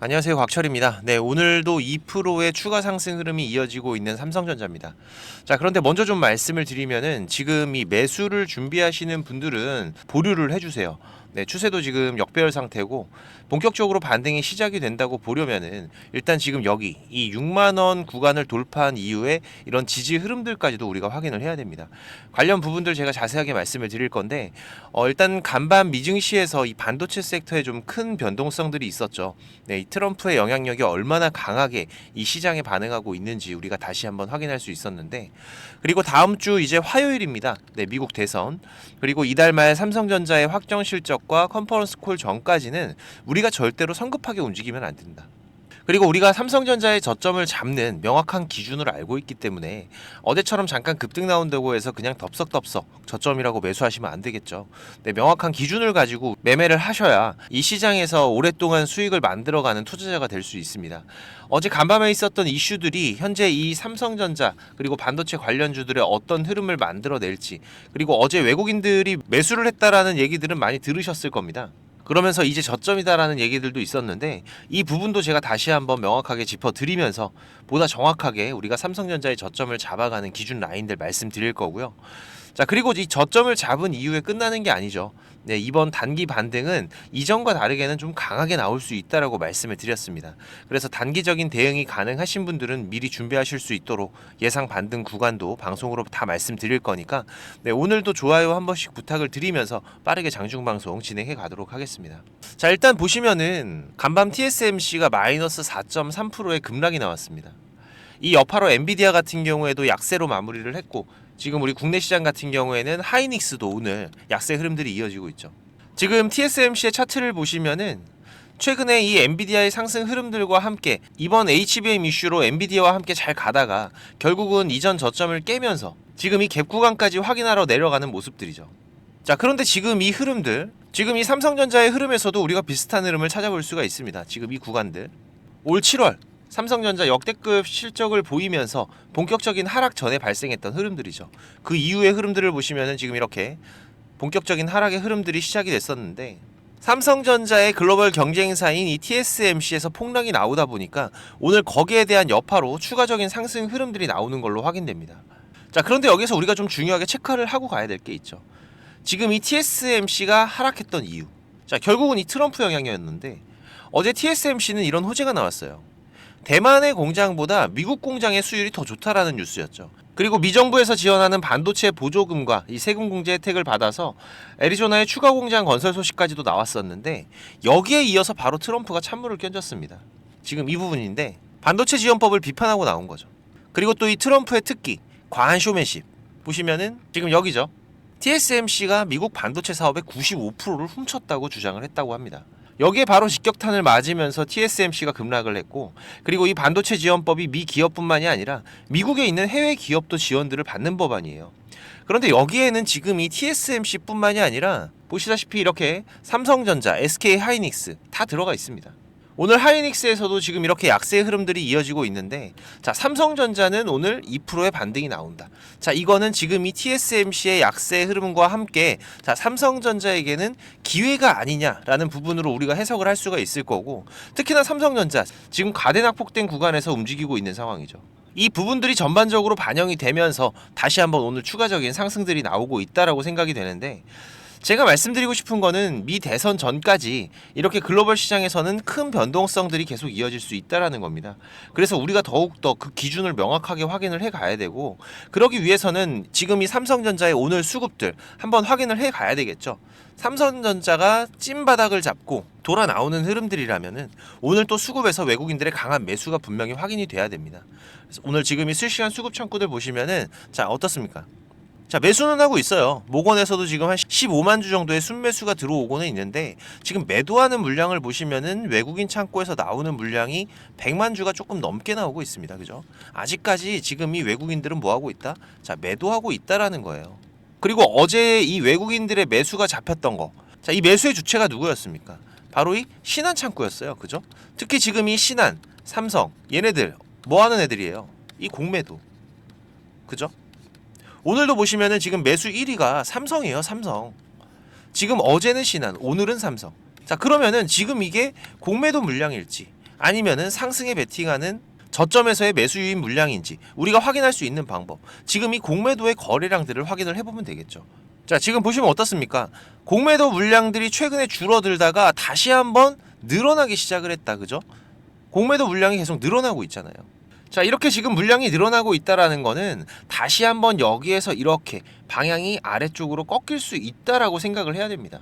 안녕하세요, 곽철입니다. 네, 오늘도 2%의 추가 상승 흐름이 이어지고 있는 삼성전자입니다. 자, 그런데 먼저 좀 말씀을 드리면은 지금 이 매수를 준비하시는 분들은 보류를 해주세요. 네, 추세도 지금 역배열 상태고 본격적으로 반등이 시작이 된다고 보려면은 일단 지금 여기 이 6만 원 구간을 돌파한 이후에 이런 지지 흐름들까지도 우리가 확인을 해야 됩니다. 관련 부분들 제가 자세하게 말씀을 드릴 건데 일단 간밤 미증시에서 이 반도체 섹터에 좀 큰 변동성들이 있었죠. 네, 이 트럼프의 영향력이 얼마나 강하게 이 시장에 반응하고 있는지 우리가 다시 한번 확인할 수 있었는데, 그리고 다음 주 이제 화요일입니다. 네, 미국 대선, 그리고 이달 말 삼성전자의 확정 실적과 컨퍼런스 콜 전까지는 우리가 절대로 성급하게 움직이면 안 된다. 그리고 우리가 삼성전자의 저점을 잡는 명확한 기준을 알고 있기 때문에 어제처럼 잠깐 급등 나온다고 해서 그냥 덥석덥석 저점이라고 매수하시면 안 되겠죠. 네, 명확한 기준을 가지고 매매를 하셔야 이 시장에서 오랫동안 수익을 만들어가는 투자자가 될 수 있습니다. 어제 간밤에 있었던 이슈들이 현재 이 삼성전자 그리고 반도체 관련주들의 어떤 흐름을 만들어낼지, 그리고 어제 외국인들이 매수를 했다라는 얘기들은 많이 들으셨을 겁니다. 그러면서 이제 저점이다라는 얘기들도 있었는데 이 부분도 제가 다시 한번 명확하게 짚어드리면서 보다 정확하게 우리가 삼성전자의 저점을 잡아가는 기준 라인들 말씀드릴 거고요. 자, 그리고 이 저점을 잡은 이후에 끝나는 게 아니죠. 네, 이번 단기 반등은 이전과 다르게는 좀 강하게 나올 수 있다라고 말씀을 드렸습니다. 그래서 단기적인 대응이 가능하신 분들은 미리 준비하실 수 있도록 예상 반등 구간도 방송으로 다 말씀드릴 거니까 네, 오늘도 좋아요 한 번씩 부탁을 드리면서 빠르게 장중 방송 진행해 가도록 하겠습니다. 자, 일단 보시면은 간밤 TSMC가 마이너스 4.3%의 급락이 나왔습니다. 이 여파로 엔비디아 같은 경우에도 약세로 마무리를 했고, 지금 우리 국내 시장 같은 경우에는 하이닉스도 오늘 약세 흐름들이 이어지고 있죠. 지금 TSMC의 차트를 보시면은 최근에 이 엔비디아의 상승 흐름들과 함께 이번 HBM 이슈로 엔비디아와 함께 잘 가다가 결국은 이전 저점을 깨면서 지금 이 갭 구간까지 확인하러 내려가는 모습들이죠. 자, 그런데 지금 이 흐름들, 지금 이 삼성전자의 흐름에서도 우리가 비슷한 흐름을 찾아볼 수가 있습니다. 지금 이 구간들 올 7월 삼성전자 역대급 실적을 보이면서 본격적인 하락 전에 발생했던 흐름들이죠. 그 이후의 흐름들을 보시면은 지금 이렇게 본격적인 하락의 흐름들이 시작이 됐었는데, 삼성전자의 글로벌 경쟁사인 이 TSMC에서 폭락이 나오다 보니까 오늘 거기에 대한 여파로 추가적인 상승 흐름들이 나오는 걸로 확인됩니다. 자, 그런데 여기서 우리가 좀 중요하게 체크를 하고 가야 될 게 있죠. 지금 이 TSMC가 하락했던 이유, 자, 결국은 이 트럼프 영향이었는데 어제 TSMC는 이런 호재가 나왔어요. 대만의 공장보다 미국 공장의 수율이 더 좋다라는 뉴스였죠. 그리고 미정부에서 지원하는 반도체 보조금과 이 세금 공제 혜택을 받아서 애리조나의 추가 공장 건설 소식까지도 나왔었는데, 여기에 이어서 바로 트럼프가 찬물을 끼얹었습니다. 지금 이 부분인데 반도체 지원법을 비판하고 나온 거죠. 그리고 또 이 트럼프의 특기 과한 쇼맨십 보시면은 지금 여기죠. TSMC가 미국 반도체 사업의 95%를 훔쳤다고 주장을 했다고 합니다. 여기에 바로 직격탄을 맞으면서 TSMC가 급락을 했고, 그리고 이 반도체 지원법이 미 기업뿐만이 아니라 미국에 있는 해외 기업도 지원들을 받는 법안이에요. 그런데 여기에는 지금 이 TSMC뿐만이 아니라 보시다시피 이렇게 삼성전자, SK 하이닉스 다 들어가 있습니다. 오늘 하이닉스에서도 지금 이렇게 약세 흐름들이 이어지고 있는데, 자, 삼성전자는 오늘 2%의 반등이 나온다. 자, 이거는 지금 이 TSMC의 약세 흐름과 함께 자, 삼성전자에게는 기회가 아니냐라는 부분으로 우리가 해석을 할 수가 있을 거고, 특히나 삼성전자 지금 가대낙폭된 구간에서 움직이고 있는 상황이죠. 이 부분들이 전반적으로 반영이 되면서 다시 한번 오늘 추가적인 상승들이 나오고 있다라고 생각이 되는데, 제가 말씀드리고 싶은 거는 미 대선 전까지 이렇게 글로벌 시장에서는 큰 변동성들이 계속 이어질 수 있다라는 겁니다. 그래서 우리가 더욱더 그 기준을 명확하게 확인을 해 가야 되고, 그러기 위해서는 지금 이 삼성전자의 오늘 수급들 한번 확인을 해 가야 되겠죠. 삼성전자가 찐바닥을 잡고 돌아 나오는 흐름들이라면은 오늘 또 수급에서 외국인들의 강한 매수가 분명히 확인이 돼야 됩니다. 그래서 오늘 지금 이 실시간 수급 창구들 보시면은 자, 어떻습니까? 자, 매수는 하고 있어요. 모건에서도 지금 한 15만 주 정도의 순매수가 들어오고는 있는데, 지금 매도하는 물량을 보시면은 외국인 창고에서 나오는 물량이 100만 주가 조금 넘게 나오고 있습니다. 그죠? 아직까지 지금 이 외국인들은 뭐 하고 있다? 자, 매도하고 있다라는 거예요. 그리고 어제 이 외국인들의 매수가 잡혔던 거. 자, 이 매수의 주체가 누구였습니까? 바로 이 신한 창고였어요. 그죠? 특히 지금 이 신한, 삼성, 얘네들 뭐 하는 애들이에요? 이 공매도. 그죠? 오늘도 보시면은 지금 매수 1위가 삼성이에요. 삼성. 지금 어제는 신한, 오늘은 삼성. 자, 그러면은 지금 이게 공매도 물량일지 아니면은 상승에 베팅하는 저점에서의 매수 유입 물량인지 우리가 확인할 수 있는 방법, 지금 이 공매도의 거래량들을 확인을 해보면 되겠죠. 자, 지금 보시면 어떻습니까? 공매도 물량들이 최근에 줄어들다가 다시 한번 늘어나기 시작을 했다, 그죠? 공매도 물량이 계속 늘어나고 있잖아요. 자, 이렇게 지금 물량이 늘어나고 있다라는 거는 다시 한번 여기에서 이렇게 방향이 아래쪽으로 꺾일 수 있다라고 생각을 해야 됩니다.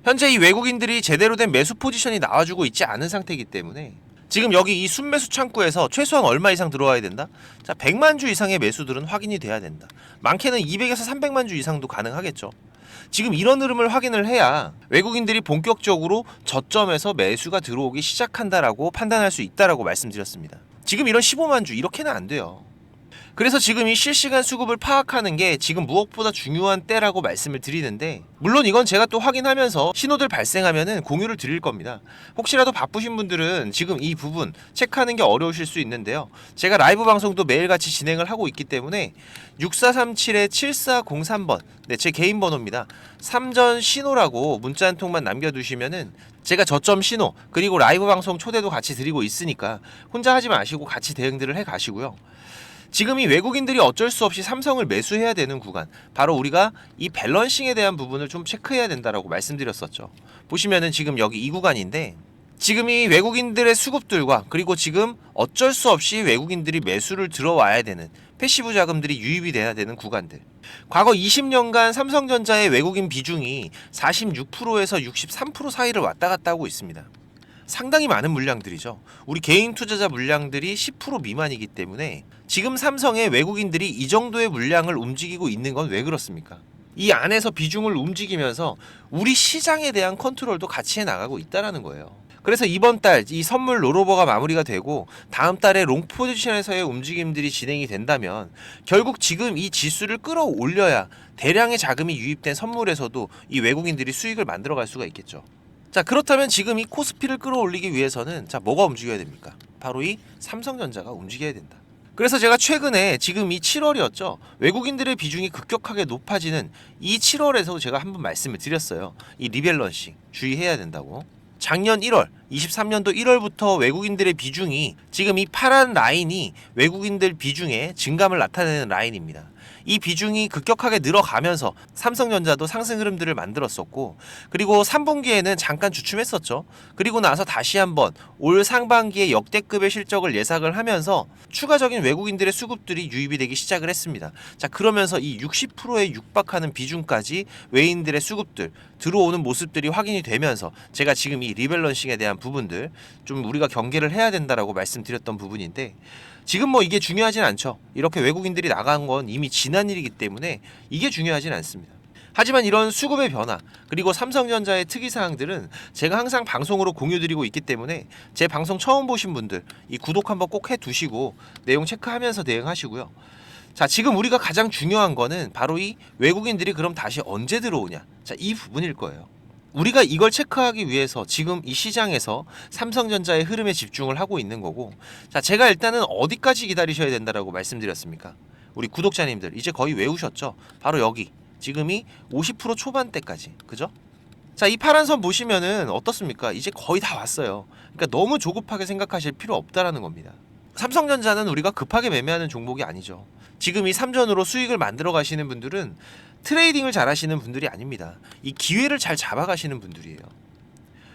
현재 이 외국인들이 제대로 된 매수 포지션이 나와주고 있지 않은 상태이기 때문에 지금 여기 이 순매수 창구에서 최소한 얼마 이상 들어와야 된다? 자, 100만 주 이상의 매수들은 확인이 돼야 된다. 많게는 200에서 300만 주 이상도 가능하겠죠. 지금 이런 흐름을 확인을 해야 외국인들이 본격적으로 저점에서 매수가 들어오기 시작한다라고 판단할 수 있다라고 말씀드렸습니다. 지금 이런 15만 주 이렇게는 안 돼요. 그래서 지금 이 실시간 수급을 파악하는 게 지금 무엇보다 중요한 때라고 말씀을 드리는데, 물론 이건 제가 또 확인하면서 신호들 발생하면은 공유를 드릴 겁니다. 혹시라도 바쁘신 분들은 지금 이 부분 체크하는 게 어려우실 수 있는데요. 제가 라이브 방송도 매일같이 진행을 하고 있기 때문에 6437-7403번 네, 제 개인 번호입니다. 3전 신호라고 문자 한 통만 남겨두시면은 제가 저점 신호 그리고 라이브 방송 초대도 같이 드리고 있으니까 혼자 하지 마시고 같이 대응들을 해 가시고요. 지금 이 외국인들이 어쩔 수 없이 삼성을 매수해야 되는 구간, 바로 우리가 이 밸런싱에 대한 부분을 좀 체크해야 된다라고 말씀드렸었죠. 보시면은 지금 여기 이 구간인데, 지금 이 외국인들의 수급들과 그리고 지금 어쩔 수 없이 외국인들이 매수를 들어와야 되는 패시브 자금들이 유입이 돼야 되는 구간들, 과거 20년간 삼성전자의 외국인 비중이 46%에서 63% 사이를 왔다 갔다 하고 있습니다. 상당히 많은 물량들이죠. 우리 개인 투자자 물량들이 10% 미만이기 때문에 지금 삼성의 외국인들이 이 정도의 물량을 움직이고 있는 건 왜 그렇습니까? 이 안에서 비중을 움직이면서 우리 시장에 대한 컨트롤도 같이 해나가고 있다는 거예요. 그래서 이번 달 이 선물 롤오버가 마무리가 되고 다음 달에 롱 포지션에서의 움직임들이 진행이 된다면 결국 지금 이 지수를 끌어올려야 대량의 자금이 유입된 선물에서도 이 외국인들이 수익을 만들어갈 수가 있겠죠. 자, 그렇다면 지금 이 코스피를 끌어올리기 위해서는 자, 뭐가 움직여야 됩니까? 바로 이 삼성전자가 움직여야 된다. 그래서 제가 최근에 지금 이 7월이었죠. 외국인들의 비중이 급격하게 높아지는 이 7월에서 제가 한번 말씀을 드렸어요. 이 리밸런싱 주의해야 된다고. 작년 1월, 23년도 1월부터 외국인들의 비중이 지금 이 파란 라인이 외국인들 비중의 증감을 나타내는 라인입니다. 이 비중이 급격하게 늘어가면서 삼성전자도 상승 흐름들을 만들었었고, 그리고 3분기에는 잠깐 주춤했었죠. 그리고 나서 다시 한번 올 상반기에 역대급의 실적을 예상을 하면서 추가적인 외국인들의 수급들이 유입이 되기 시작을 했습니다. 자, 그러면서 이 60%에 육박하는 비중까지 외인들의 수급들 들어오는 모습들이 확인이 되면서 제가 지금 이 리밸런싱에 대한 부분들 좀 우리가 경계를 해야 된다라고 말씀드렸던 부분인데, 지금 뭐 이게 중요하진 않죠. 이렇게 외국인들이 나간 건 이미 지난 일이기 때문에 이게 중요하진 않습니다. 하지만 이런 수급의 변화 그리고 삼성전자의 특이사항들은 제가 항상 방송으로 공유드리고 있기 때문에 제 방송 처음 보신 분들 이 구독 한번 꼭 해두시고 내용 체크하면서 대응하시고요. 자, 지금 우리가 가장 중요한 거는 바로 이 외국인들이 그럼 다시 언제 들어오냐, 자, 이 부분일 거예요. 우리가 이걸 체크하기 위해서 지금 이 시장에서 삼성전자의 흐름에 집중을 하고 있는 거고, 자, 제가 일단은 어디까지 기다리셔야 된다라고 말씀드렸습니까? 우리 구독자님들 이제 거의 외우셨죠? 바로 여기 지금이 50% 초반대까지, 그죠? 자, 이 파란 선 보시면은 어떻습니까? 이제 거의 다 왔어요. 그러니까 너무 조급하게 생각하실 필요 없다라는 겁니다. 삼성전자는 우리가 급하게 매매하는 종목이 아니죠. 지금 이 3전으로 수익을 만들어 가시는 분들은 트레이딩을 잘 하시는 분들이 아닙니다. 이 기회를 잘 잡아가시는 분들이에요.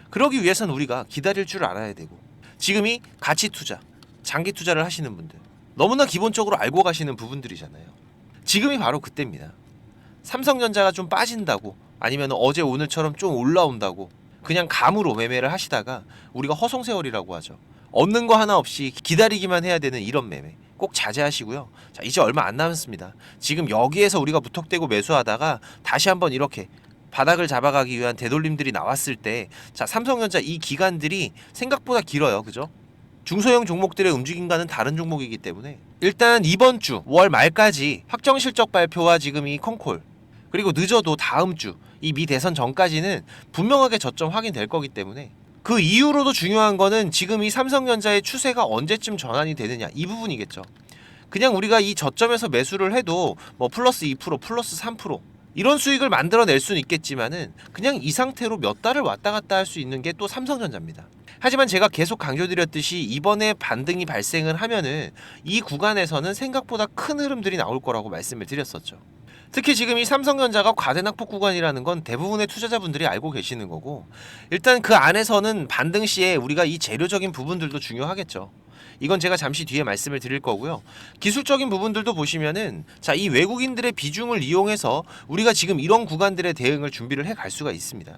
그러기 위해서는 우리가 기다릴 줄 알아야 되고, 지금이 가치 투자, 장기 투자를 하시는 분들 너무나 기본적으로 알고 가시는 부분들이잖아요. 지금이 바로 그때입니다. 삼성전자가 좀 빠진다고, 아니면 어제 오늘처럼 좀 올라온다고 그냥 감으로 매매를 하시다가 우리가 허송세월이라고 하죠. 얻는 거 하나 없이 기다리기만 해야 되는 이런 매매 꼭 자제하시고요. 자, 이제 얼마 안 남았습니다. 지금 여기에서 우리가 무턱대고 매수하다가 다시 한번 이렇게 바닥을 잡아가기 위한 되돌림들이 나왔을 때, 자, 삼성전자 이 기간들이 생각보다 길어요. 그죠? 중소형 종목들의 움직임과는 다른 종목이기 때문에 일단 이번 주 5월 말까지 확정 실적 발표와 지금 이 콩콜, 그리고 늦어도 다음 주 이 미 대선 전까지는 분명하게 저점 확인될 거기 때문에, 그 이후로도 중요한 거는 지금 이 삼성전자의 추세가 언제쯤 전환이 되느냐, 이 부분이겠죠. 그냥 우리가 이 저점에서 매수를 해도 뭐 플러스 2%, 플러스 3% 이런 수익을 만들어낼 수는 있겠지만은 그냥 이 상태로 몇 달을 왔다 갔다 할 수 있는 게 또 삼성전자입니다. 하지만 제가 계속 강조드렸듯이 이번에 반등이 발생을 하면은 이 구간에서는 생각보다 큰 흐름들이 나올 거라고 말씀을 드렸었죠. 특히 지금 이 삼성전자가 과대낙폭 구간이라는 건 대부분의 투자자분들이 알고 계시는 거고, 일단 그 안에서는 반등 시에 우리가 이 재료적인 부분들도 중요하겠죠. 이건 제가 잠시 뒤에 말씀을 드릴 거고요. 기술적인 부분들도 보시면은 자, 이 외국인들의 비중을 이용해서 우리가 지금 이런 구간들의 대응을 준비를 해 갈 수가 있습니다.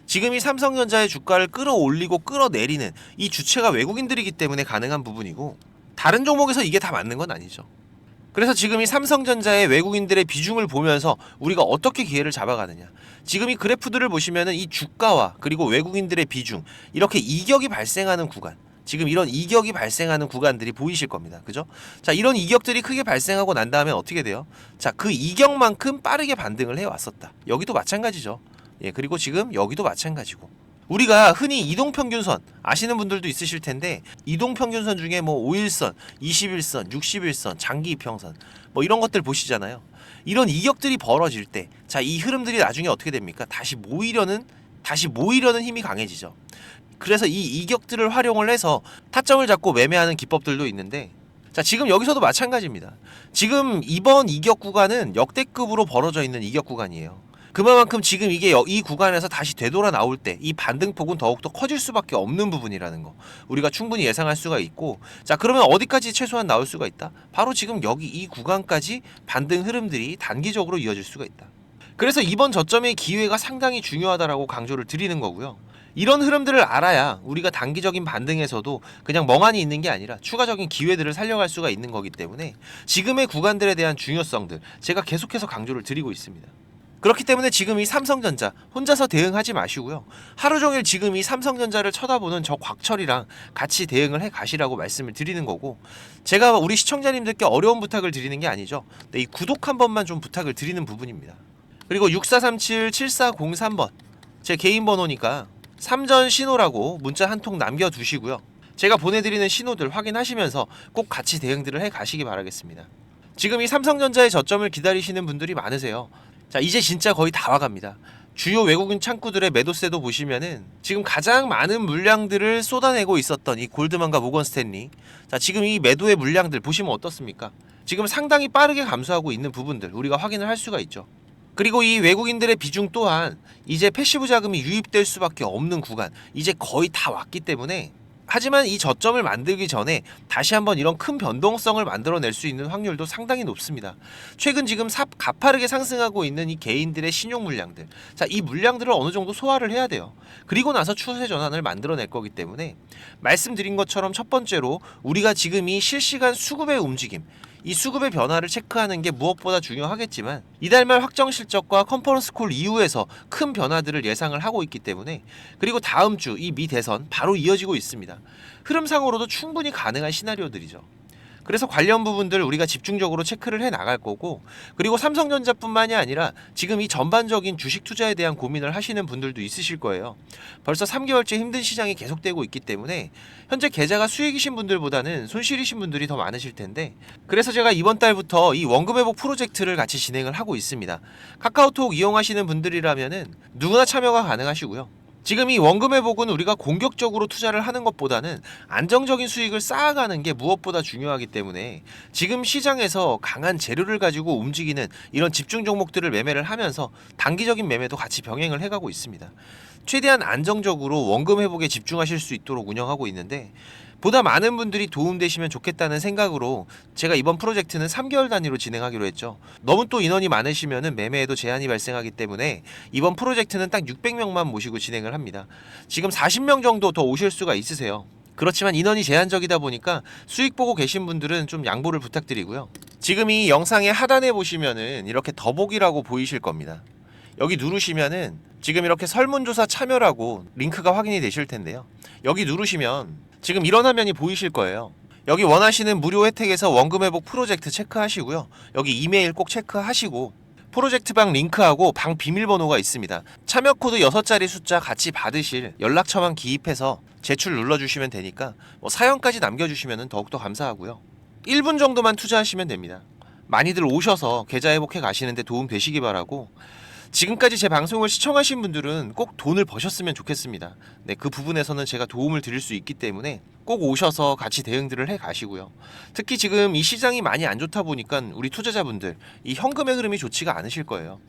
지금 이 삼성전자의 주가를 끌어올리고 끌어내리는 이 주체가 외국인들이기 때문에 가능한 부분이고, 다른 종목에서 이게 다 맞는 건 아니죠. 그래서 지금 이 삼성전자의 외국인들의 비중을 보면서 우리가 어떻게 기회를 잡아가느냐. 지금 이 그래프들을 보시면은 이 주가와 그리고 외국인들의 비중, 이렇게 이격이 발생하는 구간, 지금 이런 이격이 발생하는 구간들이 보이실 겁니다. 그죠? 자, 이런 이격들이 크게 발생하고 난 다음에 어떻게 돼요? 자, 그 이격만큼 빠르게 반등을 해왔었다. 여기도 마찬가지죠. 예, 그리고 지금 여기도 마찬가지고. 우리가 흔히 이동평균선 아시는 분들도 있으실 텐데, 이동평균선 중에 뭐 5일선, 20일선, 60일선, 장기 이평선 뭐 이런 것들 보시잖아요. 이런 이격들이 벌어질 때, 자, 이 흐름들이 나중에 어떻게 됩니까? 다시 모이려는 힘이 강해지죠. 그래서 이 이격들을 활용을 해서 타점을 잡고 매매하는 기법들도 있는데, 자, 지금 여기서도 마찬가지입니다. 지금 이번 이격 구간은 역대급으로 벌어져 있는 이격 구간이에요. 그만큼 지금 이게 이 구간에서 다시 되돌아 나올 때 이 반등폭은 더욱더 커질 수밖에 없는 부분이라는 거 우리가 충분히 예상할 수가 있고, 자, 그러면 어디까지 최소한 나올 수가 있다? 바로 지금 여기 이 구간까지 반등 흐름들이 단기적으로 이어질 수가 있다. 그래서 이번 저점의 기회가 상당히 중요하다라고 강조를 드리는 거고요. 이런 흐름들을 알아야 우리가 단기적인 반등에서도 그냥 멍하니 있는 게 아니라 추가적인 기회들을 살려갈 수가 있는 거기 때문에 지금의 구간들에 대한 중요성들 제가 계속해서 강조를 드리고 있습니다. 그렇기 때문에 지금 이 삼성전자 혼자서 대응하지 마시고요. 하루 종일 지금 이 삼성전자를 쳐다보는 저 곽철이랑 같이 대응을 해 가시라고 말씀을 드리는 거고, 제가 우리 시청자님들께 어려운 부탁을 드리는 게 아니죠. 네, 이 구독 한 번만 좀 부탁을 드리는 부분입니다. 그리고 6437-7403번 제 개인 번호니까 3전 신호라고 문자 한 통 남겨두시고요. 제가 보내드리는 신호들 확인하시면서 꼭 같이 대응들을 해 가시기 바라겠습니다. 지금 이 삼성전자의 저점을 기다리시는 분들이 많으세요. 자, 이제 진짜 거의 다 와갑니다. 주요 외국인 창구들의 매도세도 보시면은 지금 가장 많은 물량들을 쏟아내고 있었던 이 골드만과 모건스탠리, 자, 지금 이 매도의 물량들 보시면 어떻습니까? 지금 상당히 빠르게 감소하고 있는 부분들 우리가 확인을 할 수가 있죠. 그리고 이 외국인들의 비중 또한 이제 패시브 자금이 유입될 수밖에 없는 구간 이제 거의 다 왔기 때문에, 하지만 이 저점을 만들기 전에 다시 한번 이런 큰 변동성을 만들어낼 수 있는 확률도 상당히 높습니다. 최근 지금 가파르게 상승하고 있는 이 개인들의 신용 물량들, 자, 이 물량들을 어느 정도 소화를 해야 돼요. 그리고 나서 추세 전환을 만들어낼 거기 때문에 말씀드린 것처럼 첫 번째로 우리가 지금 이 실시간 수급의 움직임, 이 수급의 변화를 체크하는 게 무엇보다 중요하겠지만, 이달 말 확정 실적과 컨퍼런스 콜 이후에서 큰 변화들을 예상을 하고 있기 때문에, 그리고 다음 주 이 미 대선 바로 이어지고 있습니다. 흐름상으로도 충분히 가능한 시나리오들이죠. 그래서 관련 부분들 우리가 집중적으로 체크를 해 나갈 거고, 그리고 삼성전자뿐만이 아니라 지금 이 전반적인 주식 투자에 대한 고민을 하시는 분들도 있으실 거예요. 벌써 3개월째 힘든 시장이 계속되고 있기 때문에 현재 계좌가 수익이신 분들보다는 손실이신 분들이 더 많으실 텐데, 그래서 제가 이번 달부터 이 원금 회복 프로젝트를 같이 진행을 하고 있습니다. 카카오톡 이용하시는 분들이라면은 누구나 참여가 가능하시고요. 지금 이 원금 회복은 우리가 공격적으로 투자를 하는 것보다는 안정적인 수익을 쌓아가는 게 무엇보다 중요하기 때문에 지금 시장에서 강한 재료를 가지고 움직이는 이런 집중 종목들을 매매를 하면서 단기적인 매매도 같이 병행을 해가고 있습니다. 최대한 안정적으로 원금 회복에 집중하실 수 있도록 운영하고 있는데, 보다 많은 분들이 도움되시면 좋겠다는 생각으로 제가 이번 프로젝트는 3개월 단위로 진행하기로 했죠. 너무 또 인원이 많으시면 매매에도 제한이 발생하기 때문에 이번 프로젝트는 딱 600명만 모시고 진행을 합니다. 지금 40명 정도 더 오실 수가 있으세요. 그렇지만 인원이 제한적이다 보니까 수익 보고 계신 분들은 좀 양보를 부탁드리고요. 지금 이 영상의 하단에 보시면은 이렇게 더보기라고 보이실 겁니다. 여기 누르시면은 지금 이렇게 설문조사 참여라고 링크가 확인이 되실 텐데요. 여기 누르시면 지금 이런 화면이 보이실 거예요. 여기 원하시는 무료 혜택에서 원금 회복 프로젝트 체크하시고요. 여기 이메일 꼭 체크하시고 프로젝트방 링크하고 방 비밀번호가 있습니다. 참여 코드 6자리 숫자 같이 받으실 연락처만 기입해서 제출 눌러주시면 되니까 사연까지 남겨주시면 더욱더 감사하고요. 1분 정도만 투자하시면 됩니다. 많이들 오셔서 계좌 회복해 가시는데 도움 되시기 바라고, 지금까지 제 방송을 시청하신 분들은 꼭 돈을 버셨으면 좋겠습니다. 네, 그 부분에서는 제가 도움을 드릴 수 있기 때문에 꼭 오셔서 같이 대응들을 해 가시고요. 특히 지금 이 시장이 많이 안 좋다 보니까 우리 투자자분들 이 현금의 흐름이 좋지가 않으실 거예요.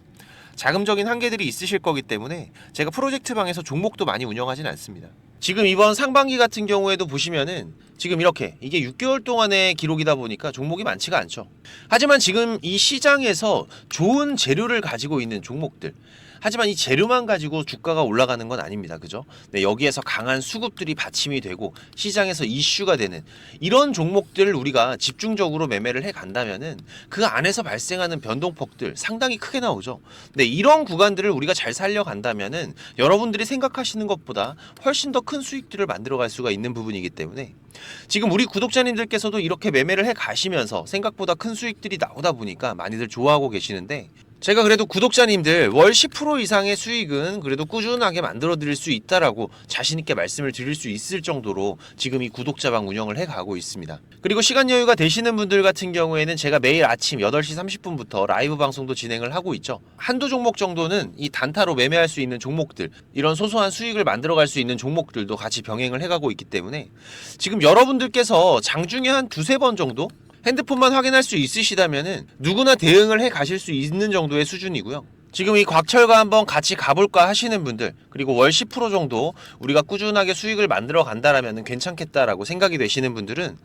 자금적인 한계들이 있으실 거기 때문에 제가 프로젝트 방에서 종목도 많이 운영하진 않습니다. 지금 이번 상반기 같은 경우에도 보시면은 지금 이렇게 이게 6개월 동안의 기록이다 보니까 종목이 많지가 않죠. 하지만 지금 이 시장에서 좋은 재료를 가지고 있는 종목들, 하지만 이 재료만 가지고 주가가 올라가는 건 아닙니다. 그죠? 네, 여기에서 강한 수급들이 받침이 되고 시장에서 이슈가 되는 이런 종목들을 우리가 집중적으로 매매를 해 간다면은 그 안에서 발생하는 변동폭들 상당히 크게 나오죠. 네, 이런 구간들을 우리가 잘 살려간다면은 여러분들이 생각하시는 것보다 훨씬 더 큰 수익들을 만들어갈 수가 있는 부분이기 때문에 지금 우리 구독자님들께서도 이렇게 매매를 해 가시면서 생각보다 큰 수익들이 나오다 보니까 많이들 좋아하고 계시는데, 제가 그래도 구독자님들 월 10% 이상의 수익은 그래도 꾸준하게 만들어 드릴 수 있다라고 자신 있게 말씀을 드릴 수 있을 정도로 지금 이 구독자방 운영을 해 가고 있습니다. 그리고 시간 여유가 되시는 분들 같은 경우에는 제가 매일 아침 8시 30분부터 라이브 방송도 진행을 하고 있죠. 한두 종목 정도는 이 단타로 매매할 수 있는 종목들, 이런 소소한 수익을 만들어 갈 수 있는 종목들도 같이 병행을 해 가고 있기 때문에 지금 여러분들께서 장중에 한 두세 번 정도 핸드폰만 확인할 수 있으시다면은 누구나 대응을 해 가실 수 있는 정도의 수준이고요. 지금 이 곽철과 한번 같이 가볼까 하시는 분들, 그리고 월 10% 정도 우리가 꾸준하게 수익을 만들어 간다라면 괜찮겠다라고 생각이 되시는 분들은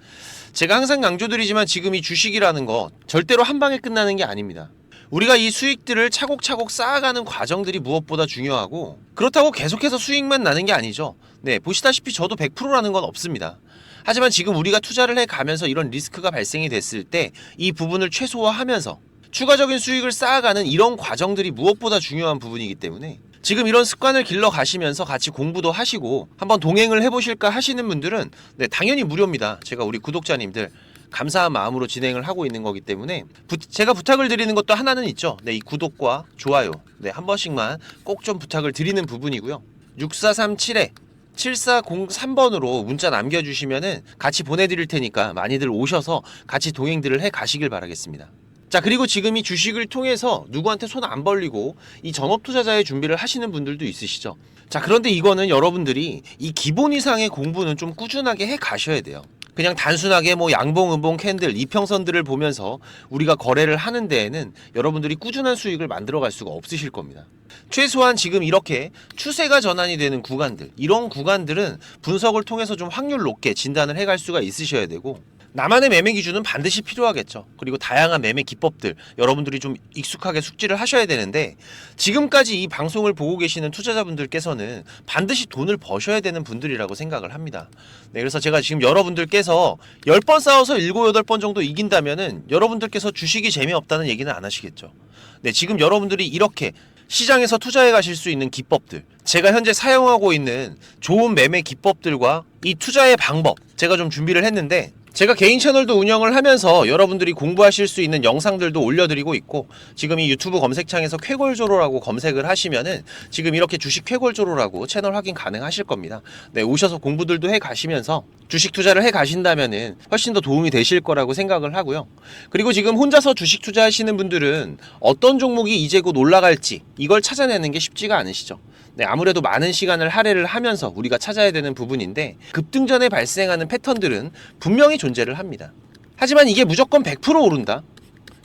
제가 항상 강조드리지만 지금 이 주식이라는 거 절대로 한 방에 끝나는 게 아닙니다. 우리가 이 수익들을 차곡차곡 쌓아가는 과정들이 무엇보다 중요하고, 그렇다고 계속해서 수익만 나는 게 아니죠. 네, 보시다시피 저도 100%라는 건 없습니다. 하지만 지금 우리가 투자를 해 가면서 이런 리스크가 발생이 됐을 때 이 부분을 최소화하면서 추가적인 수익을 쌓아가는 이런 과정들이 무엇보다 중요한 부분이기 때문에 지금 이런 습관을 길러 가시면서 같이 공부도 하시고 한번 동행을 해보실까 하시는 분들은 네, 당연히 무료입니다. 제가 우리 구독자님들 감사한 마음으로 진행을 하고 있는 거기 때문에 제가 부탁을 드리는 것도 하나는 있죠. 네, 이 구독과 좋아요 네, 한 번씩만 꼭 좀 부탁을 드리는 부분이고요. 6437에 7403번으로 문자 남겨주시면은 같이 보내드릴 테니까 많이들 오셔서 같이 동행들을 해 가시길 바라겠습니다. 자, 그리고 지금 이 주식을 통해서 누구한테 손 안 벌리고 이 전업 투자자의 준비를 하시는 분들도 있으시죠. 자, 그런데 이거는 여러분들이 이 기본 이상의 공부는 좀 꾸준하게 해 가셔야 돼요. 그냥 단순하게 뭐 양봉, 음봉, 캔들, 이평선들을 보면서 우리가 거래를 하는 데에는 여러분들이 꾸준한 수익을 만들어 갈 수가 없으실 겁니다. 최소한 지금 이렇게 추세가 전환이 되는 구간들, 이런 구간들은 분석을 통해서 좀 확률 높게 진단을 해갈 수가 있으셔야 되고, 나만의 매매 기준은 반드시 필요하겠죠. 그리고 다양한 매매 기법들 여러분들이 좀 익숙하게 숙지를 하셔야 되는데, 지금까지 이 방송을 보고 계시는 투자자분들께서는 반드시 돈을 버셔야 되는 분들이라고 생각을 합니다. 네, 그래서 제가 지금 여러분들께서 10번 싸워서 7, 8번 정도 이긴다면은 여러분들께서 주식이 재미없다는 얘기는 안 하시겠죠. 네, 지금 여러분들이 이렇게 시장에서 투자해 가실 수 있는 기법들, 제가 현재 사용하고 있는 좋은 매매 기법들과 이 투자의 방법 제가 좀 준비를 했는데, 제가 개인 채널도 운영을 하면서 여러분들이 공부하실 수 있는 영상들도 올려드리고 있고, 지금 이 유튜브 검색창에서 쾌골조로라고 검색을 하시면은 지금 이렇게 주식 쾌골조로라고 채널 확인 가능하실 겁니다. 네, 오셔서 공부들도 해 가시면서 주식 투자를 해 가신다면은 훨씬 더 도움이 되실 거라고 생각을 하고요. 그리고 지금 혼자서 주식 투자하시는 분들은 어떤 종목이 이제 곧 올라갈지 이걸 찾아내는 게 쉽지가 않으시죠. 네, 아무래도 많은 시간을 할애를 하면서 우리가 찾아야 되는 부분인데, 급등전에 발생하는 패턴들은 분명히 존재를 합니다. 하지만 이게 무조건 100% 오른다?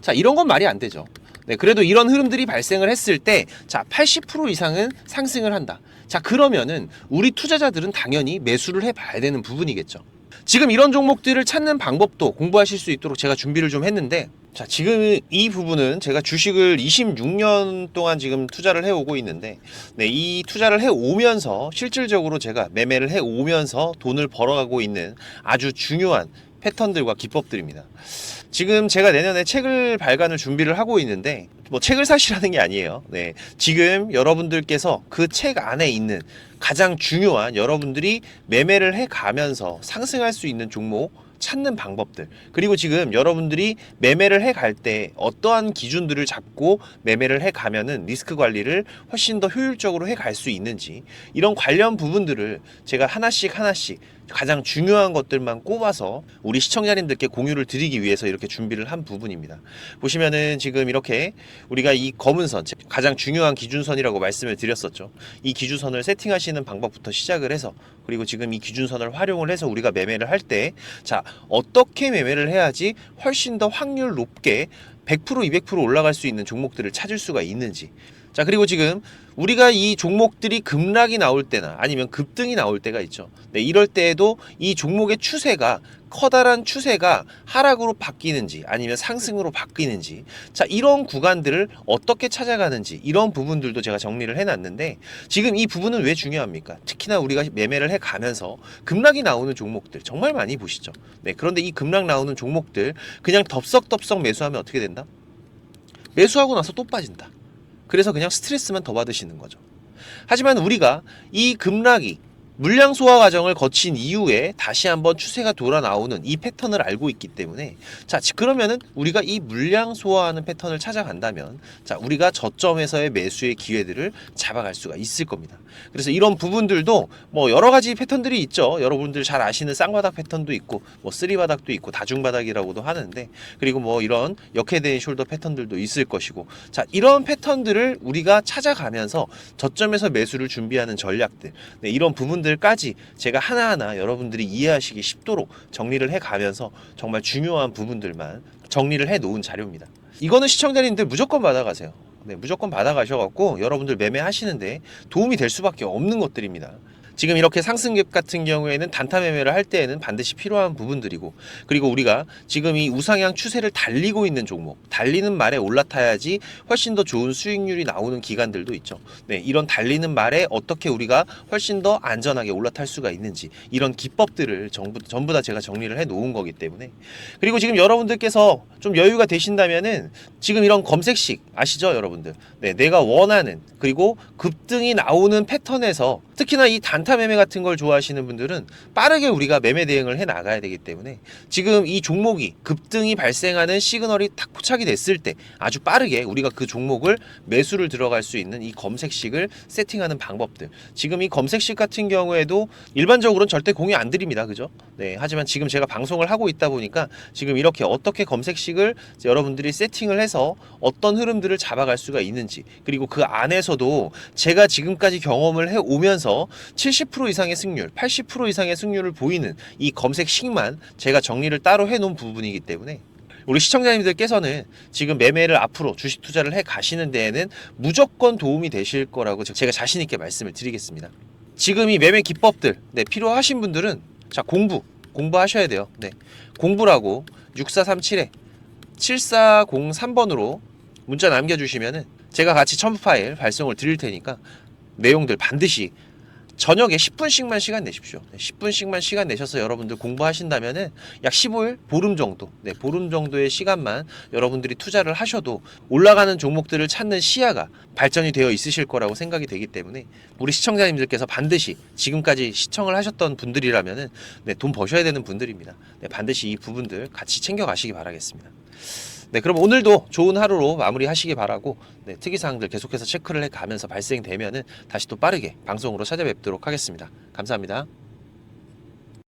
자, 이런 건 말이 안 되죠. 네, 그래도 이런 흐름들이 발생을 했을 때, 자, 80% 이상은 상승을 한다. 자, 그러면은 우리 투자자들은 당연히 매수를 해봐야 되는 부분이겠죠. 지금 이런 종목들을 찾는 방법도 공부하실 수 있도록 제가 준비를 좀 했는데, 자, 지금 이 부분은 제가 주식을 26년 동안 지금 투자를 해오고 있는데, 네, 이 투자를 해오면서 실질적으로 제가 매매를 해오면서 돈을 벌어가고 있는 아주 중요한 패턴들과 기법들입니다. 지금 제가 내년에 책을 발간을 준비를 하고 있는데, 뭐 책을 사시라는 게 아니에요. 네, 지금 여러분들께서 그 책 안에 있는 가장 중요한 여러분들이 매매를 해가면서 상승할 수 있는 종목 찾는 방법들, 그리고 지금 여러분들이 매매를 해갈 때 어떠한 기준들을 잡고 매매를 해가면은 리스크 관리를 훨씬 더 효율적으로 해갈 수 있는지, 이런 관련 부분들을 제가 하나씩 가장 중요한 것들만 꼽아서 우리 시청자님들께 공유를 드리기 위해서 이렇게 준비를 한 부분입니다. 보시면은 지금 이렇게 우리가 이 검은 선, 가장 중요한 기준선이라고 말씀을 드렸었죠. 이 기준선을 세팅하시는 방법부터 시작을 해서, 그리고 지금 이 기준선을 활용을 해서 우리가 매매를 할 때, 자, 어떻게 매매를 해야지 훨씬 더 확률 높게 100% 200% 올라갈 수 있는 종목들을 찾을 수가 있는지. 자, 그리고 지금 우리가 이 종목들이 급락이 나올 때나 아니면 급등이 나올 때가 있죠. 네, 이럴 때에도 이 종목의 추세가, 커다란 추세가 하락으로 바뀌는지 아니면 상승으로 바뀌는지, 자, 이런 구간들을 어떻게 찾아가는지, 이런 부분들도 제가 정리를 해놨는데, 지금 이 부분은 왜 중요합니까? 특히나 우리가 매매를 해가면서 급락이 나오는 종목들 정말 많이 보시죠. 네, 그런데 이 급락 나오는 종목들 그냥 덥석덥석 매수하면 어떻게 된다? 매수하고 나서 또 빠진다. 그래서 그냥 스트레스만 더 받으시는 거죠. 하지만 우리가 이 급락이 물량 소화 과정을 거친 이후에 다시 한번 추세가 돌아 나오는 이 패턴을 알고 있기 때문에, 자, 그러면은 우리가 이 물량 소화하는 패턴을 찾아간다면, 자, 우리가 저점에서의 매수의 기회들을 잡아갈 수가 있을 겁니다. 그래서 이런 부분들도 뭐 여러 가지 패턴들이 있죠. 여러분들 잘 아시는 쌍바닥 패턴도 있고, 뭐 쓰리바닥도 있고, 다중바닥이라고도 하는데, 그리고 뭐 이런 역헤드앤 숄더 패턴들도 있을 것이고, 자, 이런 패턴들을 우리가 찾아가면서 저점에서 매수를 준비하는 전략들, 네, 이런 부분들까지 제가 하나하나 여러분들이 이해하시기 쉽도록 정리를 해가면서 정말 중요한 부분들만 정리를 해 놓은 자료입니다. 이거는 시청자님들 무조건 받아가세요. 네, 무조건 받아가셔갖고 여러분들 매매하시는데 도움이 될 수밖에 없는 것들입니다. 지금 이렇게 상승갭 같은 경우에는 단타 매매를 할 때에는 반드시 필요한 부분들이고, 그리고 우리가 지금 이 우상향 추세를 달리고 있는 종목, 달리는 말에 올라타야지 훨씬 더 좋은 수익률이 나오는 기간들도 있죠. 네, 이런 달리는 말에 어떻게 우리가 훨씬 더 안전하게 올라탈 수가 있는지, 이런 기법들을 전부 다 제가 정리를 해 놓은 거기 때문에. 그리고 지금 여러분들께서 좀 여유가 되신다면은 지금 이런 검색식 아시죠, 여러분들? 네, 내가 원하는, 그리고 급등이 나오는 패턴에서, 특히나 이 단타 매매 같은 걸 좋아하시는 분들은 빠르게 우리가 매매 대응을 해 나가야 되기 때문에, 지금 이 종목이 급등이 발생하는 시그널이 딱 포착이 됐을 때 아주 빠르게 우리가 그 종목을 매수를 들어갈 수 있는 이 검색식을 세팅하는 방법들, 지금 이 검색식 같은 경우에도 일반적으로는 절대 공유 안 드립니다. 그죠? 네, 하지만 지금 제가 방송을 하고 있다 보니까 지금 이렇게 어떻게 검색식을 여러분들이 세팅을 해서 어떤 흐름들을 잡아갈 수가 있는지, 그리고 그 안에서도 제가 지금까지 경험을 해 오면서 70% 이상의 승률, 80% 이상의 승률을 보이는 이 검색식만 제가 정리를 따로 해 놓은 부분이기 때문에, 우리 시청자님들께서는 지금 매매를 앞으로 주식 투자를 해 가시는 데에는 무조건 도움이 되실 거라고 제가 자신 있게 말씀을 드리겠습니다. 지금 이 매매 기법들, 네, 필요하신 분들은, 자, 공부하셔야 돼요. 네, 공부라고 6437에 7403번으로 문자 남겨주시면은 제가 같이 첨부 파일 발송을 드릴 테니까 내용들 반드시 저녁에 10분씩만 시간 내십시오. 10분씩만 시간 내셔서 여러분들 공부하신다면은 약 15일, 보름 정도, 네, 보름 정도의 시간만 여러분들이 투자를 하셔도 올라가는 종목들을 찾는 시야가 발전이 되어 있으실 거라고 생각이 되기 때문에, 우리 시청자님들께서 반드시 지금까지 시청을 하셨던 분들이라면은, 네, 돈 버셔야 되는 분들입니다. 네, 반드시 이 부분들 같이 챙겨 가시기 바라겠습니다. 네, 그럼 오늘도 좋은 하루로 마무리하시기 바라고, 네, 특이사항들 계속해서 체크를 해가면서 발생되면은 다시 또 빠르게 방송으로 찾아뵙도록 하겠습니다. 감사합니다.